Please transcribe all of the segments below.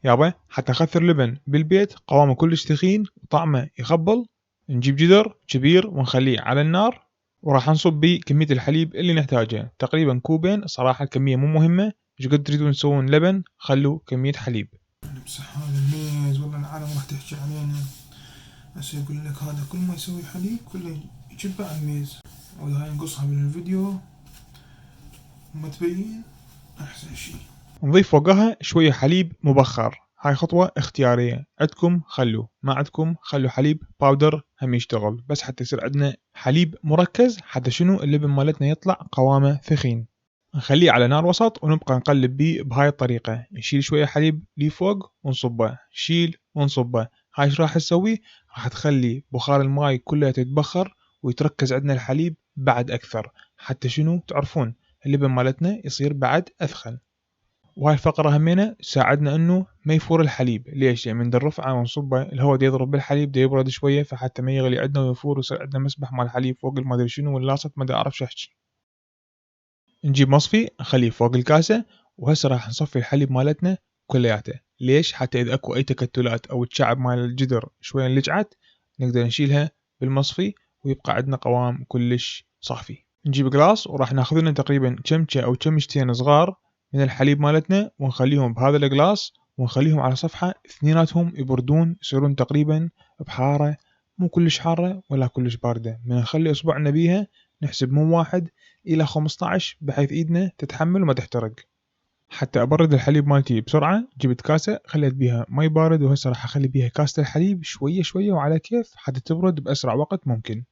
يابا حتى اخثر لبن بالبيت قوامه كلش ثخين وطعمه يخبل، نجيب جدر كبير ونخليه على النار، وراح نصب بيه كمية الحليب اللي نحتاجه، تقريبا كوبين. صراحة الكمية مو مهمة، ايش قد تريدون تسوون لبن خلوا كمية حليب. نمسح هذا الميز، والله العالم راح تحكي علينا. هسه يقول لك هذا كل ما يسوي حليب كله يجبه على الميز، وهاي نقصها من الفيديو وما تبين احسن شي. نضيف فوقها شوية حليب مبخر، هاي خطوة اختيارية، عندكم خلوا، ما عندكم خلوا حليب باودر هم يشتغل، بس حتى يصير عندنا حليب مركز، حتى شنو اللبن مالتنا يطلع قوامه ثخين. نخليه على نار وسط ونبقى نقلب بيه بهاي الطريقة، نشيل شوية حليب لي فوق ونصبه، شيل ونصبه. هاي ايش راح تسوي؟ راح تخلي بخار الماي كلها تتبخر ويتركز عندنا الحليب بعد أكثر، حتى شنو تعرفون اللبن مالتنا يصير بعد أثخن. وهاي الفقرة همينة تساعدنا انه ما يفور الحليب. ليش؟ يعني من الرفعة ونصبه الهواء يضرب بالحليب دا يبرد شوية، فحتى ما يغلي عندنا ويفور ويصير عندنا مسبح مال الحليب فوق ما ادري شنو واللاصق ما اعرف شو احكي. نجيب مصفي نخليه فوق الكاسة، وهسه راح نصفي الحليب مالتنا كلياته. ليش؟ حتى اذا اكو اي تكتلات او الشعب مال الجدر شوية لجعت نقدر نشيلها بالمصفي ويبقى عندنا قوام كلش صافي. نجيب قلاص وراح ناخذ لنا تقريبا كمشة او كمشتين صغار من الحليب مالتنا ونخليهم بهذا القلاص ونخليهم على صفحة اثنيناتهم يبردون، يصيرون تقريبا بحارة مو كلش حارة ولا كلش باردة. من نخلي اصبعنا بيها نحسب من 1 إلى 15 بحيث ايدنا تتحمل وما تحترق. حتى ابرد الحليب مالتي بسرعة جبت كاسة خليت بيها مي بارد، وهسه راح اخلي بيها كاسة الحليب شوية شوية وعلى كيف حتى تبرد باسرع وقت ممكن.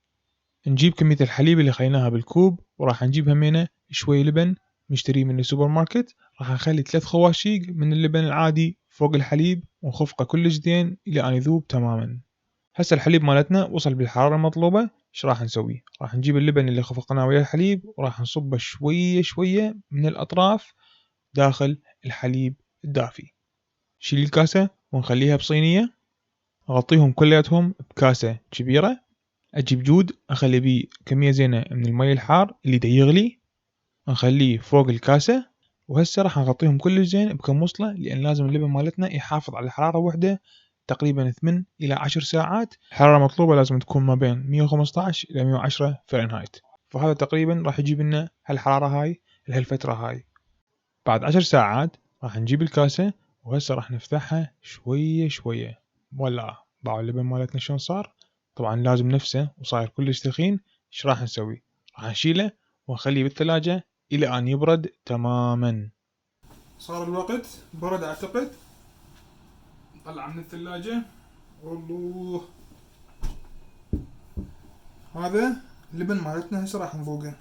نجيب كمية الحليب اللي خليناها بالكوب وراح نجيب همينة شوي لبن نشتريه من السوبر ماركت، راح نخلي 3 خواشيق من اللبن العادي فوق الحليب ونخفقه كلش زين الى ان يذوب تماما. هسه الحليب مالتنا وصل بالحرارة المطلوبة، ايش راح نسوي؟ راح نجيب اللبن اللي خفقناه ويا الحليب وراح نصبه شوية شوية من الأطراف داخل الحليب الدافي. شيل الكاسة ونخليها بصينية، أغطيهم كلياتهم بكاسة كبيرة، أجيب جود أخلي بيه كمية زينة من المي الحار اللي دا يغلي نخليه فوق الكاسة. وهسه راح نغطيهم كلش زين بكم وصلة، لأن لازم اللبن مالتنا يحافظ على حرارة وحدة تقريبا 8 إلى 10 ساعات. الحرارة المطلوبة لازم تكون ما بين 115 إلى 110 فرنهايت، فهذا تقريبا راح يجيب لنا هالحرارة هاي لهالفترة هاي. بعد 10 ساعات راح نجيب الكاسة وهسه راح نفتحها شوية شوية. ولا باعوا اللبن مالتنا شلون صار؟ طبعا لازم نفسه وصاير كلش ثخين. ايش راح نسوي؟ راح نشيله ونخليه بالثلاجة إلى أن يبرد تماما. صار الوقت برد اعتقد، طلع من الثلاجة. والله هذا اللبن مالتنا هسه راح نذوقه.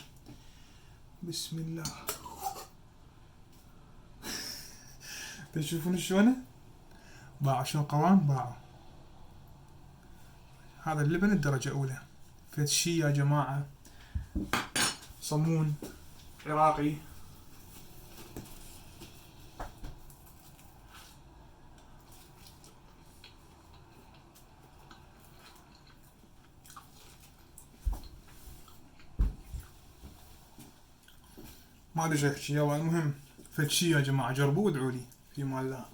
بسم الله. تشوفون شلونه باعوا، شلون قوام باعوا. هذا اللبن الدرجة أولى، فد شي يا جماعة صمون عراقي. ما ادري ايش احكي. يلا المهم فد شي يا جماعة، جربوه وادعوا لي في مال الله.